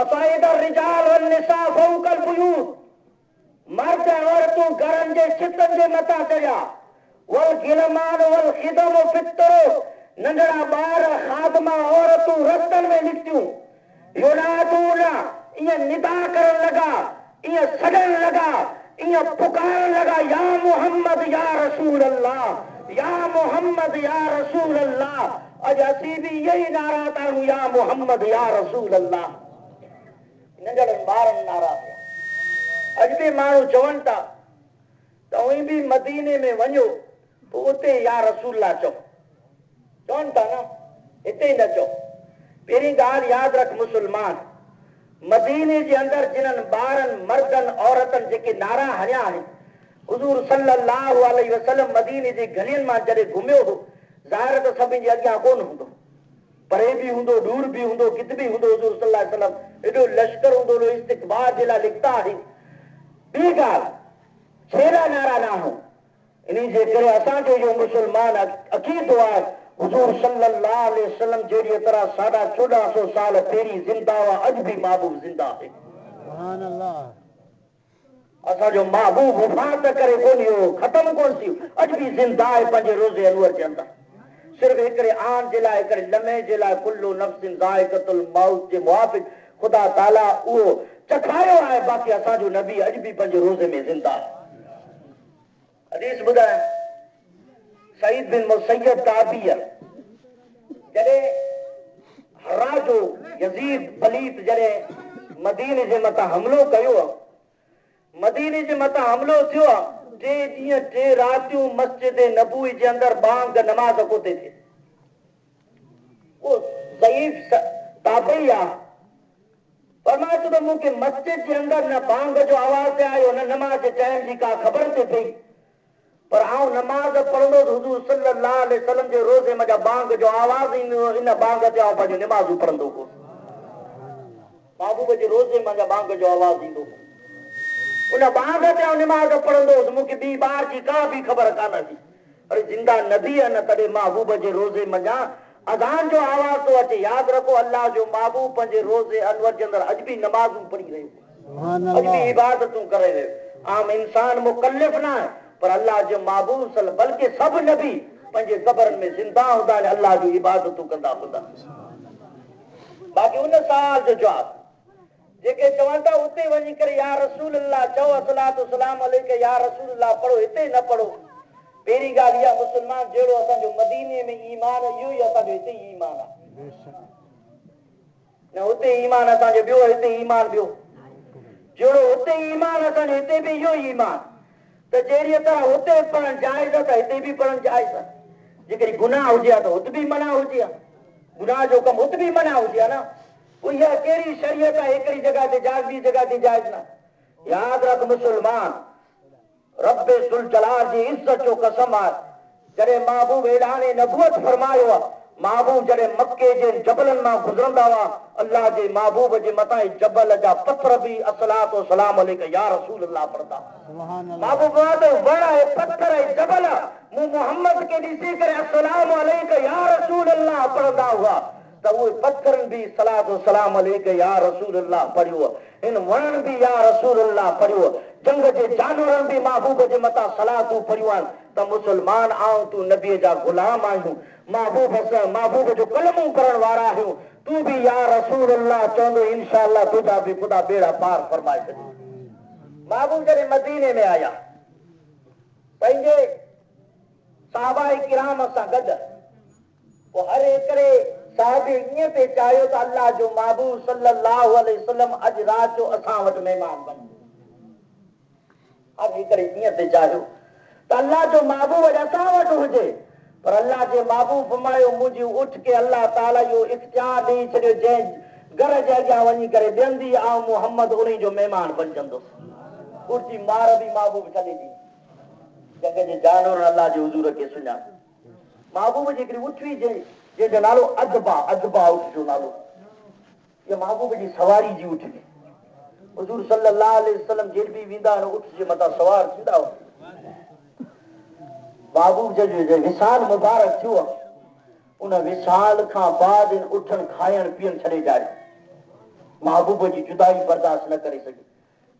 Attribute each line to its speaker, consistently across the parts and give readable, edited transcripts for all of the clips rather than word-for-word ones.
Speaker 1: वसाइद Rijal one निसा फौकल बुयूत, मर्द औरतूं घरनि जे छितनि जे मथां चढ़िया। वल गिलमान वल खिदम फितरो, नंढड़ा ॿार खादमा औरतूं रस्तनि में निकितियूं। युनादूना, ईअं निदा करण लॻा, ईअं सॾण लॻा, ईअं पुकारण लॻा, या मोहम्मद या रसूल अल्लाह, या मोहम्मद या रसूल अल्लाह। अॼु असीं बि इहे ई नारा था हूं, या मोहम्मद या रसूल अल्लाह। नंढड़नि ॿारनि नारा थिया। अॼु बि माण्हू चवनि था त उहे बि मदीने में वञो पोइ उते या रसूल अल्लाह चओ, चवनि था न, हिते न चओ। पहिरीं ॻाल्हि यादि रख मुस्लमान, मदीने जे अंदरि जिन्हनि ॿारनि मर्दनि औरतनि जेके नारा हणिया आहिनि, हुज़ूर सल्लल्लाहु अलैहि वसल्लम मदीने जे गलियुनि मां जॾहिं घुमियो हो, ज़ाहिर त सभिनि जे अॻियां कोन हूंदो, परे बि हूंदो, दूर बि हूंदो, किथे बि हूंदो। हुज़ूर सल्लल्लाहु अलैहि वसल्लम एॾो लश्कर हूंदो, एॾो इस्तक़बाल जे लाइ लिखता आहिनि। ॿी ॻाल्हि, छेड़ा नारा न हो। इन जे करे असांजो जो मुस्लमान अक़ीदो आहे, हुज़ूर सल्लल्लाहु अलैहि वसल्लम जहिड़ी तरह 1450 साल पहिरीं ज़िंदा हुआ, अॼु बि महबूब ज़िंदा आहे। सुभान अल्लाह। असांजो महबूब वफ़ात करे कोन हो, ख़त्म कोन थी, अॼु बि ज़िंदा आहे पंहिंजे रोज़े अनवर जे अंदरि। सिर्फ़ हिकिड़े आन जे लाइ, हिकिड़े लम्हे जे लाइ, कुल्लु नफ्सिन ज़ाइक़तुल मौत जे मुआफ़िक़ ख़ुदा ताला उहो चखायो आहे। बाक़ी असांजो नबी अॼु बि पंहिंजे रोज़े में ज़िंदा आहे। हदीस ॿुधाए, सईद बिन मुसय्यब ताबी आहे, जॾहिं हर्रा जो यज़ीद पलीत जॾहिं मदीने जे मथां हमलो कयो, मदीने जे मथां हमलो थियो, 3 ॾींहं 3 रातियूं मस्जिद नबवी जे अंदरि बांग नमाज़ कोते थिए। वो ज़ईफ़ ताबई आहे, फरमाए थो त मूंखे मस्जिद जे अंदरि न बांग जो आवाज़ आयो, न नमाज़ जे टाइम जी का ख़बर ते पई, पर आउं नमाज़ पढ़ंदो त हुज़ूर सल्लल्लाहु अलैहि वसल्लम जे रोज़े मज़ा बांग जो आवाज़ ईंदो, इन बांग ते आउं पंहिंजो नमाज़ पढ़ंदो हो। महबूब जे रोज़े मज़ा बांग जो आवाज़ ईंदो हो, उन बांग ते आउं नमाज़ पढ़ंदो हुउसि। मूंखे ॿी ॿार जी का बि ख़बर कान हुई। अरे जिंदा नबी आहे न, तॾहिं महबूब जे रोज़े मज़ा अज़ान जो आवाज़ तो अचे। यादि रखो, अल्लाह जो महबूब पंहिंजे रोज़े अनवर जे अंदरि अॼु बि नमाज़ूं पढ़ी रहियो, अॼु बि इबादतूं करे रहियो। आम इंसान मुकल्लिफ न आहे, पर अल्लाह जो महबूब सल बल्कि सभु नबी पंहिंजे क़ब्रनि में ज़िंदा हूंदा आहिनि, अल्लाह जूं इबादतूं कंदा हूंदा। बाक़ी उन साल जो जवाब जेके चवनि था उते वञी करे या रसूल अल्लाह चओ, अस्सलातु सलाम अलैका या रसूल अल्लाह पढ़ो, हिते न पढ़ो। पहिरीं ॻाल्हि इहा, मुस्लमान जहिड़ो असांजो मदीने में ईमान, इहो ई असांजो हिते ई ईमान आहे। न हुते ईमान असांजो ॿियो, हिते ईमान ॿियो। जहिड़ो हुते ईमान असांजो हिते बि इहो ई ईमान। त जहिड़ी तरह हुते पढ़णु जाइज़ आहे त हिते बि पढ़णु जाइज़ आहे। जेकॾहिं गुनाह हुजे हा त हुते बि मना हुजे हा, गुनाह जो कमु हुते बि मना हुजे हा न। पोइ इहा कहिड़ी शरीयत आहे, हिकिड़ी जॻह ते जाइज़, ॿी जॻह ते जाइज़ न। यादि रख मुस्लमान, रब्बे ज़ुल जलाल जी इज़्ज़त जो कसम आहे, जॾहिं महबूब ऐलाने नबुवत फरमायो आहे, महबूब जॾहिं मके जे जबलनि मां गुज़रंदा हुआ, अल्लाह जे महबूब जे मथां जबल जा पत्थर बि अस्सलातु वस्सलाम अलैका या रसूल अल्लाह पढ़ंदा। महबूब त वण ऐं पत्थर ऐं जबल मूं मोहम्मद खे ॾिसी करे अस्सलाम अलैका या रसूल अल्लाह पढ़ंदा हुआ, त उहे पत्थरनि बि सलातो सलाम अलैका या रसूल अल्लाह पढ़ियो। इन वणनि बि या रसूल अल्लाह पढ़ियो। जंग जे जानवरनि बि महबूब जे मथां सलातूं पढ़ियूं आहिनि। त मुस्लमान आऊं तूं नबीअ जा गुलाम आहियूं, महबूब जो कलमूं करण वारा आहियूं। तूं बि या रसूल अल्लाह चवंदो, इंशा अल्लाह तुंहिंजा बि ख़ुदा बेड़ा पार फरमाए छॾे। महबूब जॾहिं मदीने में आया, पंहिंजे साहबाए किराम सां गॾु, पोइ हर हिकिड़े साहिब ईअं पे चाहियो त अल्लाह जो महबूब सल्लल्लाहु अलैहि वसल्लम अॼु राति जो असां वटि महिमान बने। हर हिकिड़े ईअं पे चाहियो त अल्लाह जो महबूब अॼु असां वटि हुजे। पर अल्लाह जे महबूब फरमायो, मुंहिंजी उठ के अल्लाह ताला इहो इख्तियार ॾेई छॾियो, जंहिं घर जे अॻियां वञी करे वेहंदी आऊं मोहम्मद उन जो महिमान बणिजंदुसि। उठजी मार बि महबूब छॾे ॾी। जंग जे जानवर अल्लाह जे हुज़ूर खे सुञाण। महबूब जी हिकिड़ी उठ हुई जंहिंजो नालो अदबा उठ जो नालो। इहा महबूब जी सवारी जी उठ हुई। हुज़ूर सल्लल्लाहु अलैहि वसल्लम जेल बि वेंदा आहिनि, उठ जे मथां सवार थींदा हुआ। महबूब जो विसाल मुबारक थियो, उन विसाल खां बाद उठनि खाइण पीअण छॾे ॾियारी। महबूब जी जुदाई बर्दाश्त न करे सकी,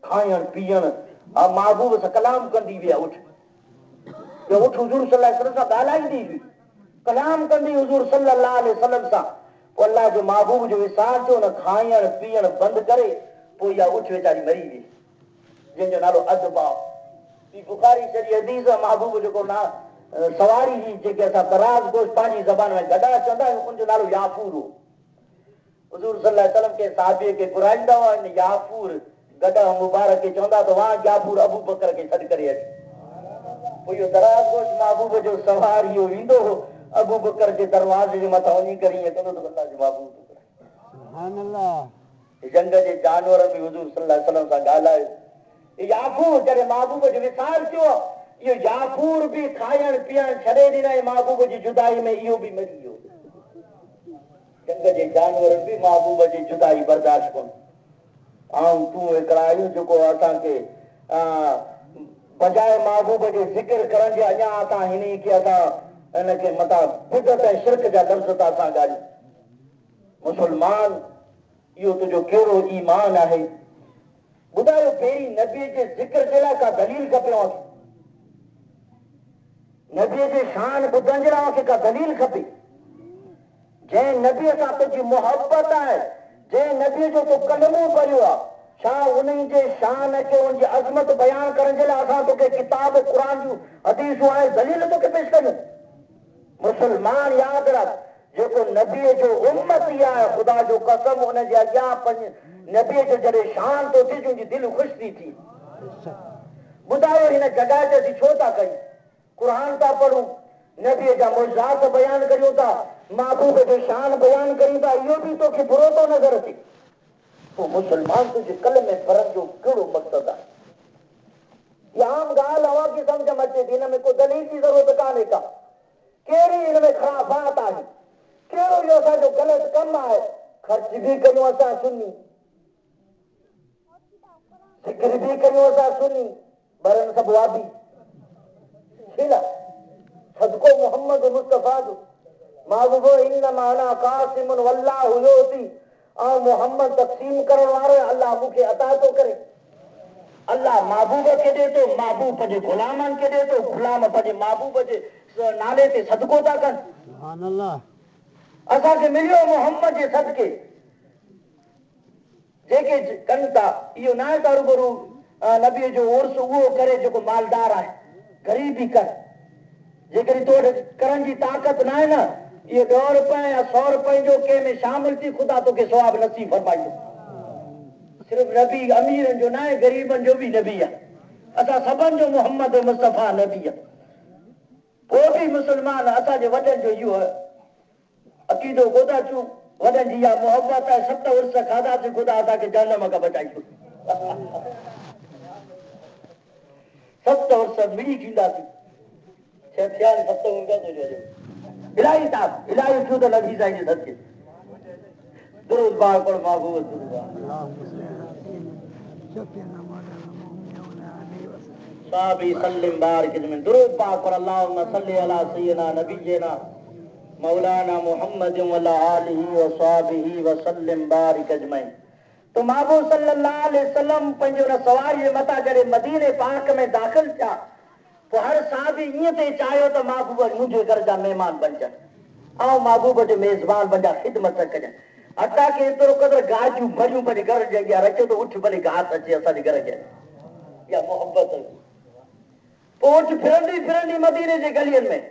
Speaker 1: खाइण पीअण महबूब सां कलाम कंदी विया, उठ हुजूर सल्लल्लाहु अलैहि वसल्लम सां ॻाल्हाईंदी हुई, कलाम कंदी हुजूर सल्लल्लाहु अलैहि वसल्लम सां। पोइ अल्लाह जो महबूब जो विसार थियो न, खाइण पीअण बंदि करे पोइ इहा उठ वेचारी मरी वई, जंहिंजो नालो अदबा। बुखारी शरीफ़ हदीस आहे, महबूब जेको ना सवारी जी जेके असां दराज़ गोश पंहिंजी ज़बान में गॾा चवंदा आहियूं, उनजो नालो याफूर हो। हुजूर सल्लल्लाहु अलैहि वसल्लम के साहिबे खे घुराईंदा हुआ, इन याफूर गॾा मुबारक खे चवंदा त वाह याफूर अबू बकर खे सॾु करे अच। पोइ इहो दराज़ गोश महबूब जो सवार इहो ईंदो हो, अबू बकर जे दरवाज़े जे मथां वञी करे ईअं कंदो त अल्लाह जो महबूब सुभान अल्लाह जंग जे जानवर में हुजूर सल्लल्लाहु अलैहि वसल्लम सां ॻाल्हायो। याफूर जॾहिं महबूब जो विसार थियो, इहो याफूर बि खाइण पीअण छॾे ॾिनई महबूब जी जुदाई में, इहो बि मरी वियो। जंग जे जानवर बि महबूब जी जुदाई बर्दाश्त कोन। ऐं तूं हिकिड़ा आहियूं जेको असांखे बजाए महबूब जो ज़िक्र करण जे अञा असां हिन खे असां हिनखे मथां बिदअत ऐं शिरक जा लफ़्ज़ था असां ॻाल्हियूं। मुस्लमान इहो तुंहिंजो कहिड़ो ईमान आहे? ॿुधायो, पहिरीं नबीअ जे ज़िक्र जे लाइ का दलील खपे? नबीअ जे शान ॿुधण जे लाइ का दलील खपे? जंहिं नबीअ सां तुंहिंजी मोहबत आहे, जंहिं नबीअ जो तूं कलमो पढ़ियो आहे, छा उन्हनि जे शान खे उनजी अज़मत बयान करण जे लाइ असां तोखे किताब क़ुरान जूं हदीसूं आहे दलील तोखे पेश कयूं? मुस्लमान यादि रख, जेको नबीअ जो उम्मती आहे, ख़ुदा जो कसम उनजे अॻियां नबीअ जो जॾहिं शान थो थिए, तुंहिंजी दिलि ख़ुशि थी थी। ॿुधायो, हिन जॻह ते असीं छो था कयूं? क़ुरान था पढ़ूं, नबीअ जा मुज़ात बयान करियूं था, महबूब जो शान बयान करियूं था, इहो बि तोखे बुरो थो नज़र अचे? पोइ मुस्लमान तुंहिंजे कलमे पढ़ण जो कहिड़ो मक़सदु आहे? इहा आम ॻाल्हि अवां खे सम्झ में अचे थी, हिन में को दलील जी ज़रूरत कान्हे का। कहिड़ी हिन में ख़राबात आहे? कहिड़ो इहो असांजो ग़लति कमु आहे? ख़र्च बि कयूं असां सुन्नी, ज़िक्र बि कयूं असां सुन्नी, बरनि सभु वाबी। सदको मोहम्मद मुस्तफ़ा जो महबूब इन्नमा अना क़ासिमुन वल्लाहु युती, ऐं मोहम्मद तक़सीम करण वारो, अल्लाह मूंखे अता थो करे। अल्लाह महबूब खे ॾे थो, महबूब पंहिंजे ग़ुलामनि खे ॾे थो, ग़ुलाम पंहिंजे महबूब जे नाले ते सदको था कनि। सुभान अल्लाह। असांखे मिलियो मोहम्मद जे सदके। जेके कनि था, इहो न आहे त रुबरू नबीअ जो उर्स उहो करे जेको मालदार आहे, ग़रीब बि कर। जेकॾहिं तो वटि करण जी ताक़त न आहे न, इहो 10 रुपए या 100 रुपए जो कंहिं में शामिल थी, ख़ुदा तोखे सवाब नसीब फरमाईंदो। सिर्फ़ नबी अमीरनि जो न आहे, ग़रीबनि जो बि नबी आहे। असां सभिनि जो मोहम्मद मुस्तफ़ा नबी आहे। पोइ बि मुस्लमान असांजे वॾनि जो इहो अक़ीदो कोन अचूं, वॾनि जी इहा मोहबत आहे, 7 उर्स खाधासीं, ख़ुदा असांखे जहन्नम खां बचाईंदो। 7 उर्स मिली थींदासीं, इलाही ताप इलाही छो त नबी साईं जे सदके। दुरूद पाक पढ़ महबूब साहबी सल्लम बारिक में दुरूद पाक पढ़ अल्लाहुम्मा सल्ली अला सय्यिदना नबियना मौलाना मुहम्मद व अला आलिहि व सहबिहि व सल्लम बारिक अजमईन। तो महबूब सल्लल्लाहु अलैहि वसल्लम पंहिंजे उन सवारी जे मथां जॾहिं मदीने पाक में दाख़िल थिया, पोइ हर साहबी ईअं ते चाहियो त महबूब मुंहिंजे घर जा महिमान बणजनि ऐं महबूब जो मेज़बान बणिजा, ख़िदमत कजनि। हटा के एतिरो क़दुरु गाजूं भरियूं पंहिंजे घर जे अॻियां रखियो त उठ भले घास अचे असांजे घर जे इहा मोहबत। पोइ उठ फिरंदी मदीने जे गलियुनि में,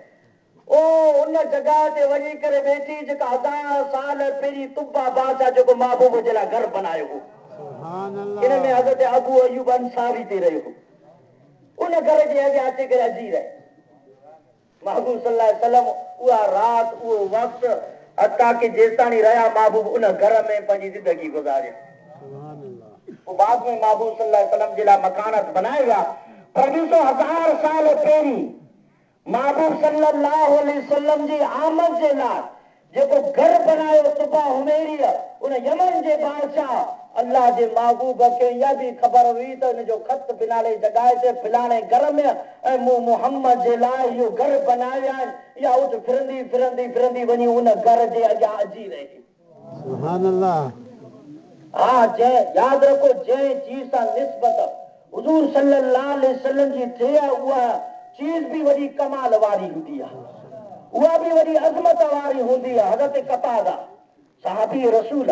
Speaker 1: उन जॻह ते वञी करे वेठी जेका 1000 साल पहिरीं तुब्बा बादशाह जेको महबूब जे लाइ घर बनायो हो, हिन में हज़रत अबू अयूब अंसारी ते रहियो हो। उन घर जे अॻियां अची करे अजी रहे महबूब सल्लल्लाहु अलैहि वसल्लम। उहा रात, उहो वक़्तु, हता कि जेसिताणी रहिया महबूब उन घर में पंहिंजी ज़िंदगी गुज़ारियो। पोइ बाद में महबूब सल्लल्लाहु अलैहि वसल्लम जे लाइ मकानात बनाए विया। पर 1000 साल पहिरीं महबूब सल्लल्लाहु अलैहि वसल्लम जी आमद जे लाइ जेको घर बनायो तुबा हुमैरिया, उन यमन जे बादशाह अल्लाह जे महबूब खे इहा बि ख़बर हुई त हिन जो ख़त बिनाले जॻह ते फिलाणे घर में ऐं मूं मोहम्मद जे लाइ इहो घर बनाया आहिनि। इहा उठ फिरंदी वञी उन घर जे अॻियां अची रही। सुभान अल्लाह। हाँ जंहिं यादि रखो जंहिं चीज़ सां निस्बत हुजूर सल्लल्लाहु अलैहि वसल्लम जी थिए उहा चीज़ भी वॾी कमाल वारी हूंदी आहे, उहा भी वॾी अज़मत वारी हूंदी आहे। हज़रत कतादा सहाबी रसूल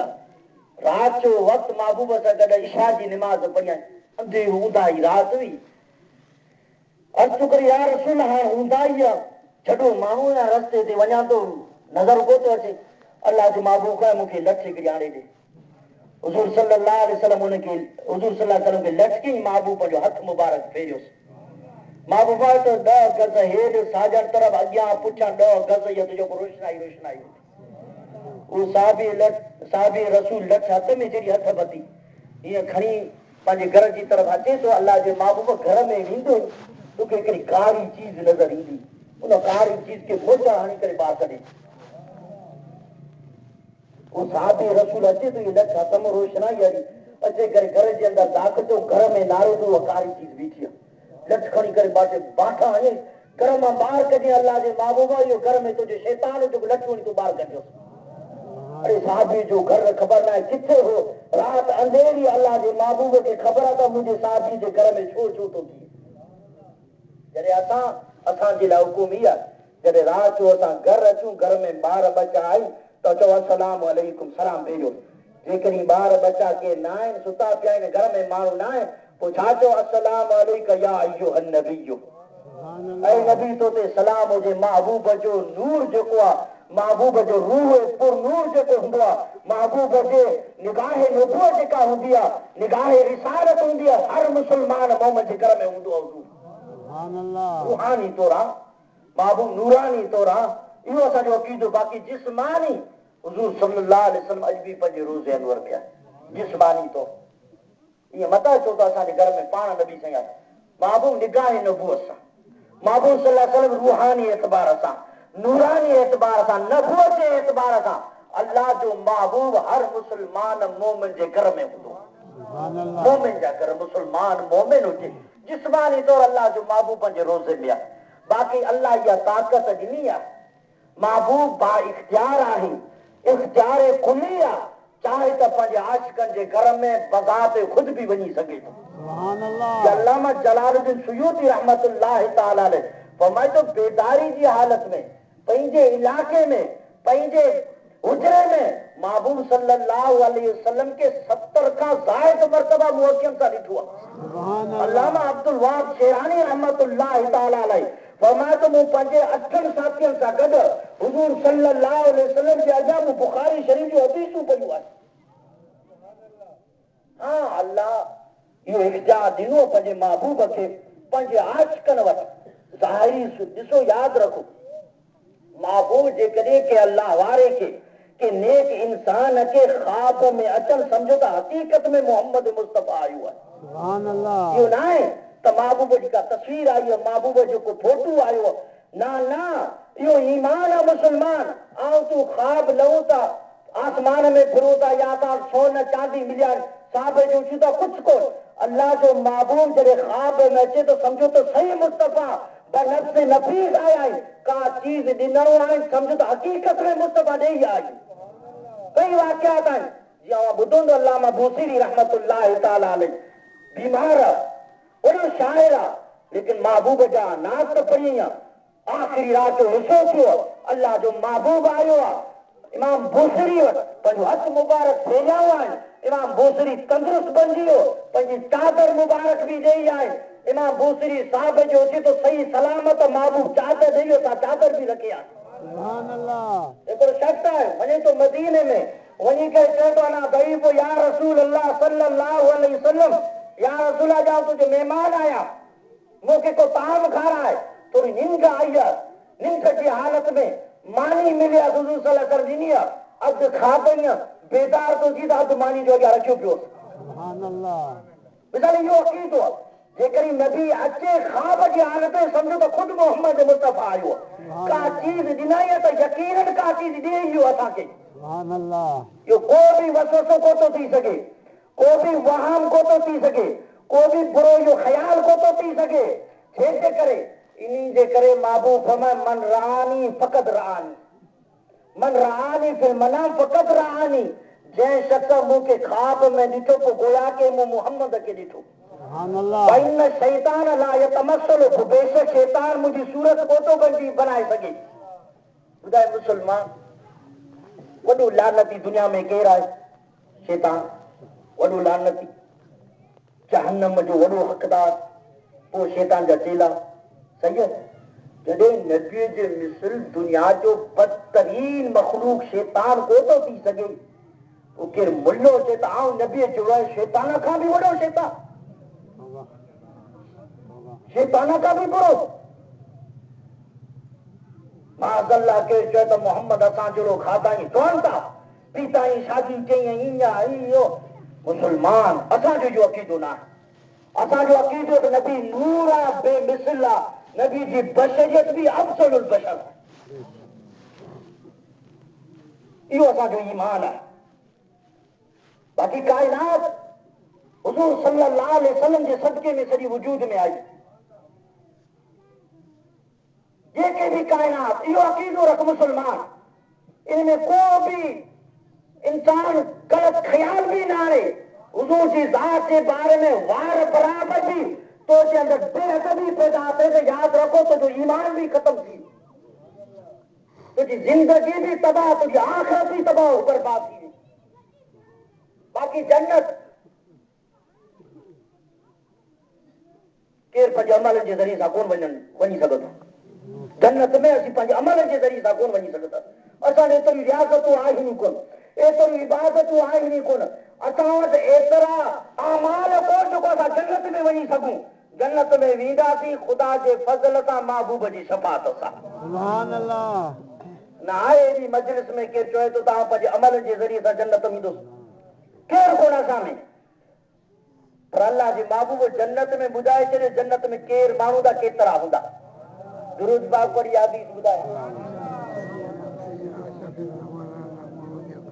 Speaker 1: रात जो वक़्तु महबूब सां गॾु इशा जी निमाज़ पढ़ियां, अंधेरी ऊंदाही रात हुई। अर्ज़ु करे या रसूल हाणे ऊंदाही आहे, छॾो माण्हू या रस्ते ते वञा थो नज़र को थो अचे, अल्लाह जो महबूब कहे मूंखे लठ हिकिड़ी आणे ॾे। हुजूर सल्लल्लाहु अलैहि वसल्लम उनखे हुजूर सल्लल्लाहु अलैहि वसल्लम खे लटकी महबूब जो हथ मुबारक फेरियोसि। महबूबा तो 10 गज हेठि साजन तरफ़ अॻियां पुठियां 10 गज इहा तुंहिंजो रोशनाई रोशनाई उहो साहबी रसूल लठ हथ में जहिड़ी हथ बती हीअं खणी पंहिंजे घर जी तरफ़ अचे थो। अल्लाह जे महबूब घर में वेंदो तोखे हिकिड़ी कारी चीज़ नज़र ईंदी, उन कारी चीज़ खे मोचा हणी करे ॿाहिरि कढे। वो साहबी रसूल अचे तो ये लठ हथ में रोशनाई वारी अचे करे घर जे अंदरि दाख़िल थियो, घर में नारो तो कारी चीज़ बीठी आहे, लठ खणी करे बाटे बाठा हणे घर मां ॿाहिरि कढे। अल्लाह जे महबूबा इहो घर में तुंहिंजो शैतान जेको लठ हणी तूं ॿाहिरि कढियो। अरे साहबी जो घर ख़बर न आहे किथे हो, राति अंधेरी अल्लाह जे महबूब खे ख़बर आहे त मुंहिंजे साहबी जे घर में छो छो थो थिए। जॾहिं असांजे लाइ हुकुम ई आहे जॾहिं राति जो असां घर अचूं घर में ॿार बच्चा आई तो चओ अस्सलाम वालेकुम सलाम भेजो। जेकॾहिं ॿार बच्चा के न आहिनि सुता पिया आहिनि घर में माण्हू न आहे पोइ छा चओ अस्सलाम वालेकुम या अय्युहन नबिय्यु, ऐं नबी तो ते सलाम हुजे। महबूब जो नूर जेको आहे, महबूब जो रूह पुर नूर जेको हूंदो आहे, महबूब जे निगाह नबूवत जेका हूंदी आहे, निगाह रिसालत हूंदी आहे, हर मुस्लमान मोहम्मद जे घर में हूंदो आहे। रूहानी तौर आहे महबूब नूरानी तौर आहे, इहो असांजो अक़ीदो। बाक़ी जिस्मानी हुजूर सल्लल्लाहु अलैहि वसल्लम अॼु बि पंहिंजे रोज़े अनवर में आहे जिस्मानी तौर। ईअं मता चओ त असांजे घर में पाण नबी साईं आहे महबूब निगाह नबूवत सां, महबूब सल्लल्लाहु अलैहि वसल्लम रूहानी एतबार सां, नूरानी एतबार सां, नबूवत जे एतबार सां अल्लाह जो महबूब हर मुस्लमान मोमिन जे घर में हूंदो। मोमिन जा घर मुस्लमान मोमिन हुजे जिस्मानी तौर अल्लाह जो महबूब पंहिंजे रोज़े में आहे। बाक़ी अल्लाह इहा ताक़त ॾिनी आहे, महबूब बा इख्तियार आहे, इख्तियार खुली आहे, चाहे त पंहिंजे आशिकनि जे घर में बज़ात खुद भी वञी सघे थो। अल्लामा जलालुद्दीन सुयूती रहमतुल्लाह तआला अलैह फरमाए तो बेदारी जी हालत में पंहिंजे इलाके में पंहिंजे हुजरे में महबूब सल्लल्लाहु अलैहि वसल्लम के 70 खां ज़ायद मर्तबा मुहक्कम सां ॾिठो आहे। अल्लामा अब्दुल वहाब शेरानी रहमतुल्लाह तआला अलैह फरमाए तो मूं पंहिंजे 8 साथियुनि सां गॾु हुजूर सल्लल्लाहु अलैहि वसल्लम जे अॻियां मूं बुखारी शरीफ जूं हदीसूं पढ़ियूं आहिनि। हाँ अल्लाह इहो इख्तियार ॾिनो पंहिंजे महबूब खे पंहिंजे आशिकनि वटि ज़ाहिरी ॾिसो यादि रखो महबूब जेकॾहिं के अल्लाह वारे के नेक इंसान के ख्वाब में अचनि समझो त हक़ीक़त में मोहम्मद मुस्तफ़ा आयो आहे। सुभान अल्लाह। इहो न आहे त महबूब जी का तस्वीर आई आहे, महबूब जो को फोटो आयो न, इहो ईमान आहे मुस्लमान। ऐं तूं ख्वाब लहूं था आसमान में फिरूं था या त सोन चांदी मिलिया साहब जो शुदा कुछ को अल्लाह जो महबूब जॾहिं ख्वाब में अचे तो समझो तो सही मुस्तफ़ा बनफ्स नफीस आया है, का चीज ॾिनऊं आहिनि समझो त हक़ीक़त में मुस्तफ़ा ॾेई आई। कई वाक़ियात आहिनि जीअं ॿुधो त अल्लामा बूसीरी रहमतुल्लाह तआला अलैह बीमार वॾो शाइर आहे लेकिन महबूब जा नात पढ़ी आहे। आख़िरी राति जो हिसो थियो अल्लाह जो महबूब आयो आहे, इमाम बूसरी वटि पंहिंजो हथ मुबारक फैलायो आहे। इमाम बूसरी तंदुरुस्त बणिजी वियो, पंहिंजी चादर मुबारक बि ॾेई आहे। इमाम बूसरी साहब जो अचे तो सही सलामत महबूब चादर ॾेई वियो, चादर बि रखी आहे। सुभान अल्लाह। हिकिड़ो शख़्स आहे वञे तो मदीने में वञी करे चए तो अना ग़रीब या रसूल अल्लाह सल्लल्लाहु अलैहि वसल्लम, या रसूल अल्लाह तुंहिंजे महिमान आया मूंखे को ताम खाराए। थोड़ी निंड आई आहे, निंड जी हालत में मानी मिली आहे हुज़ूर सल्लल्लाहु अलैहि वसल्लम ॾिनी आहे, अधु खाधई बेदार तो थी त अधु मानी जो अॻियां रखियो पियो। सुभान अल्लाह। ॿुधायो इहो अक़ीदो आहे जेकॾहिं नबी अचे ख्वाब जी हालत में समझो त ख़ुदि मोहम्मद मुस्तफ़ा आयो आहे। का चीज़ ॾिनाई आहे त यकीनन का चीज़ ॾे इहो असांखे। सुभान अल्लाह। इहो को बि वसवसो को थो थी सघे, को बि वहम को थो थी सघे, को बि बुरो इहो ख़्याल को थो थी सघे। छेजे करे इन्ही जे करे महबूब फरमाए मन रानी फ़क़त रानी, मन रानी फिल मनाम फ़क़त रानी, जंहिं शख़्स मूंखे ख़्वाब में ॾिठो पोइ गोया के मूं मुहम्मद खे ॾिठो इन शैतान ला यतमस्सलु बेशक शैतान मुंहिंजी सूरत कोतो बनाए सघे। ॿुधाए मुसलमान वॾो लानती दुनिया में केरु आहे? शैतान वॾो लानती, जहन्नम जो वॾो हक़दार, पोइ शैतान जा चेला। सही है? जॾहिं नबीअ जे मिसल दुनिया जो बदतरीन मखलूक शैतान कोतो थी सघे, पोइ केरु मुल्लो चए त आउं नबीअ जो शैतान खां बि वॾो शैतान, शैतान का भी बुरो। माज़ल्ला के चए त मोहम्मद असां जहिड़ो खाधाई कौन था पीताई शादी चई इहो मुसलमान असांजो जो अक़ीदो न आहे। असांजो अक़ीदो त नबी नूर आहे, बेमिसल आहे, नबी जी बशरियत बि अफसलुल बशर आहे। इहो असांजो ईमान आहे। बाक़ी कायनात हुज़ूर सल्लल्लाहु अलैहि वसल्लम जे सदके में सॼी वजूद में आई। जेके भी कायनात इहो अक़ीदो रख मुसलमान, इनमें को भी इंसान गलत ख्याल भी ना आए। हुजूर जी ज़ात के बारे में वार बराबर भी तो जे अंदर बेअदबी पैदा थे तो याद रखो तो जो ईमान भी खत्म थी, तुझी जिंदगी भी तबाह, तुझी आखिरत भी तबाह बर्बाद थी। बाक़ी जन्नत केर पंहिंजे अमल जे ज़रिए सां कोन वञी सघंदो। जन्नत में असीं पंहिंजे अमल जे ज़रिए सां कोन वञी सघंदा। असां ॾे एतिरी रियाज़तूं आहिनि ई कोन, एतिरियूं इबादतूं आहिनि ई कोन, असां वटि एतिरा अमाल कोन जेको असां जन्नत में वञी सघूं। जन्नत में वेंदासीं ख़ुदा जे फज़ल सां, महबूब जी शफ़ाअत सां। सुभान अल्लाह। न आहे अहिड़ी मजलिस में केरु चए थो तव्हां पंहिंजे अमल जे ज़रिए सां जन्नत वेंदुसि, केरु कोन असां में। पर अल्लाह जे महबूब जन्नत में ॿुधाए छॾे जन्नत में केरु माण्हू दा केतिरा हूंदा। दुरूद पाक पढ़ी हदीस ॿुधाए।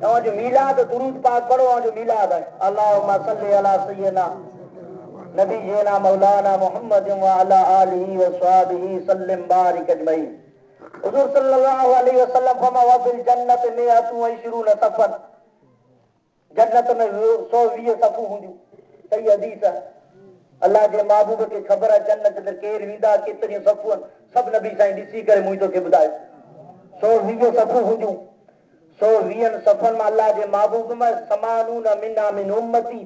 Speaker 1: तव्हांजो मीलाद दुरूद पाक पढ़ो, जो मीलाद आहे अल्लाहुम्मा सल्ली अला सय्यिदना नबीना मौलाना मुहम्मद व अला आलिहि व सहाबिहि सल्लम बारिक अजमईन। हुजूर सल्लल्लाहु अलैहि वसल्लम फरमाया फिल जन्नत मिअतु व इशरून सफ़न, जन्नत में 120 सफ़ू हूंदियूं। सही हदीस आहे। अल्लाह जे महबूब खे ख़बर आहे जन्नत में केरु वेंदा, केतिरियूं सफ़ू आहिनि। सभु नबी साईं ॾिसी करे मूं तोखे ॿुधायो 120 सफ़ू हूंदियूं। 120 सफ़नि मां अल्लाह जे महबूब में समानून मिना मिन उम्मती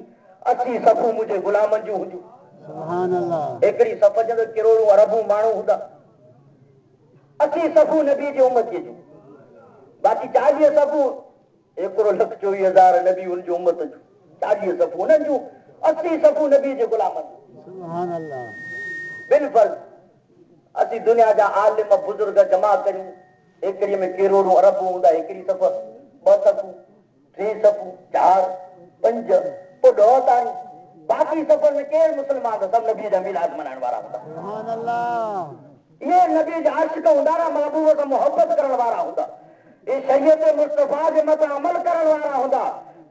Speaker 1: 80 सफ़ू मुंहिंजे गुलामनि जूं हूंदियूं। सुभान अल्लाह। हिकिड़ी सफ़ जे अंदरि करोड़ूं अरबूं माण्हू हूंदा, 80 सफ़ू नबी जे उम्मतीअ जूं। बाक़ी 40 सफ़ू 1,24,000 नबी उन जी उम्मत जूं, 40 सफ़ू उन्हनि जूं, 80 सफ़ू नबी जे गुलामनि। सुभान अल्लाह। बिलफर्ज़ असीं दुनिया जा आलिम बुज़ुर्ग जमा करियूं, हिकिड़ी में करोड़ूं अरबूं हूंदा, हिकिड़ी सफ़ 2 सफ़ू 3 सफ़ू 4 5 पोइ 10 ताईं। बाक़ी सफ़र में केरु मुस्लमान त सभु नबी जा मिलाद मनाइण वारा हूंदा। सुभान अल्लाह। ये नबी जा आशिक़ हूंदा ना, महबूब सां मोहब्बत करण वारा हूंदा, ये शरीयत मुस्तफा जे मथां अमल करण वारा हूंदा,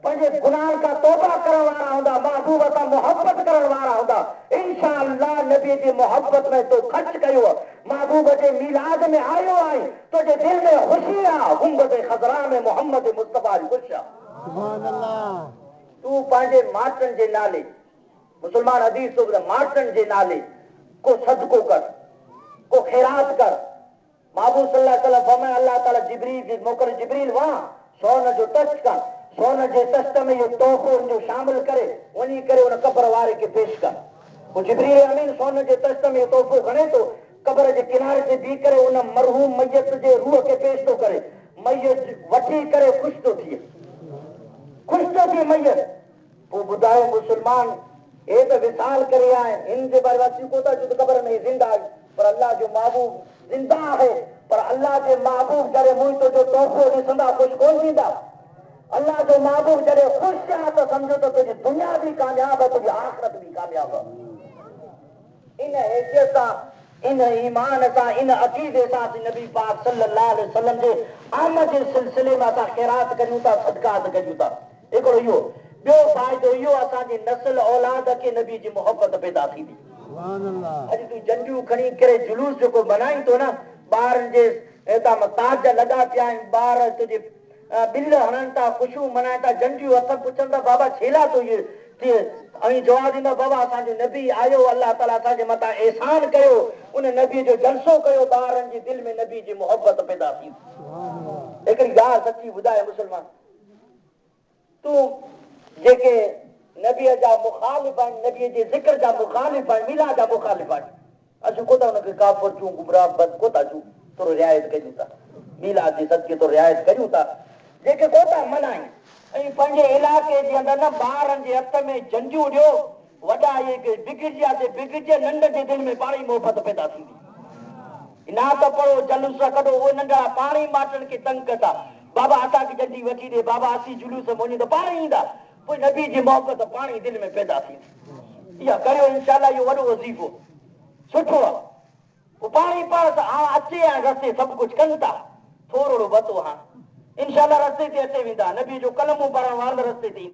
Speaker 1: पंहिंजे गुनाह खां तौबा करण वारा हूंदा, महबूब सां मोहब्बत करण वारा हूंदा। इंशाअल्लाह नबी जी मोहब्बत में तो ख़र्च कयो, महबूब जे मिलाद में आयो आहे, तुंहिंजे दिल में ख़ुशी आहे, गुंबद ख़ज़रा में मोहम्मद मुस्तफा जी ख़ुशी आहे। सुभान अल्लाह। तू पंहिंजे माटनि जे नाले, मुसलमान हदीस तो माटनि जे नाले को सदको कर, को खैरात कर। महबूब सल्लल्लाहु अलैहि वसल्लम फरमाया अल्लाह ताला जिब्रील जी मोकिल, जिब्रील वहां सोन जो तश्त कर, सोन जे तश्त में इहो तोहफ़ो जो शामिल करे वञी करे उन कब्र वारे खे पेश कर। पोइ जिब्रील अमीन सोन जे तश्त में इहो तोहफ़ो खणे थो, कब्र जे किनारे ते बीह करे उन मरहूम मैयत जे रूह खे पेश थो करे। मैयत वठी करे ख़ुशि थो थिए, ख़ुशि थो थिए मैयत। पोइ ॿुधायो मुसलमान हे त विसाल करे आए, हिन जे बारे में को था जो कब्र में ज़िंदा आहे, पर अल्लाह जो महबूब जिंदा है। पर अल्लाह जे महबूब जॾहिं मूं तुंहिंजो तोहफ़ो ॾिसंदा ख़ुशि कोन थींदा। अल्लाह जो महबूब जॾहिं ख़ुशि आहे त सम्झो त तुंहिंजी दुनिया बि कामयाब आहे, तुंहिंजी आख़िरत बि कामयाब आहे। इन हैसियत सां, इन ईमान सां, इन अक़ीदे सां नबी पाक सल्लल्लाहु अलैहि वसल्लम जे आमद जे सिलसिले में असां ख़ैरात करियूं था, सदक़ात करियूं था। हिकिड़ो इहो, ॿियो फ़ाइदो इहो असांजी नस्ल औलाद खे नबी जी मोहब्बत पैदा थींदी। अॼु तूं झंडियूं खणी करे जुलूस जेको मनाई थो न, ॿारनि जे हितां ताज लॻा पिया आहिनि, ॿार तुंहिंजे बिल हणनि था, ख़ुशियूं मनाइनि था, झंडियूं हथ पुछनि था, बाबा छेला तो ये ऐं जवाब ॾींदा, बाबा असांजो नबी आयो, अल्लाह ताला असांजे मथां एहसान कयो, उन नबी जो जलसो कयो, ॿारनि जी दिलि में नबी जी मोहबत पैदा थी। हिकिड़ी ॻाल्हि सची ॿुधाए मुस्लमान, तूं जेके नबीअ जा मुखालिफ़ आहिनि, नबीअ जे ज़िक्र जा मुखालिफ़ आहिनि, मिला जा मुखालिफ़ आहिनि, असां को था हुनखे काफ़िर चूं, गुमराह बद को था चूं, थोरो रिआयत कयूं था, मीलाद जे सदके थोरो रिआयत कयूं था, जेके को था मनाइनि ऐं पंहिंजे इलाइक़े जे अंदरि न ॿारनि जे हथ में झंडियूं ॾियो, वॾा इहे बिगड़जियासीं, बिगड़जे, नंढ जे दिलि में पाणी मोहबत पैदा थींदी। नात पढ़ो, जलूस कढो, उहे नंढा पाणी माटनि खे तंग कंदा, बाबा असांखे झंडी वठी ॾे, बाबा असीं जुलूस में वञूं त पाणी ईंदा, पोइ नबी जी मोहबत पाणी दिलि में पैदा थींदी। इहा करियो, इंशाअल्लाह इहो वॾो वज़ीफ़ो सुठो आहे। पोइ पाणी पाण हाणे अचे ऐं रस्ते सभु कुझु कनि था, थोरो वतो हाणे इंशाअल्लाह रस्ते ते अचे वेंदा, नबी जो कलमो पढ़ण वारा रस्ते ते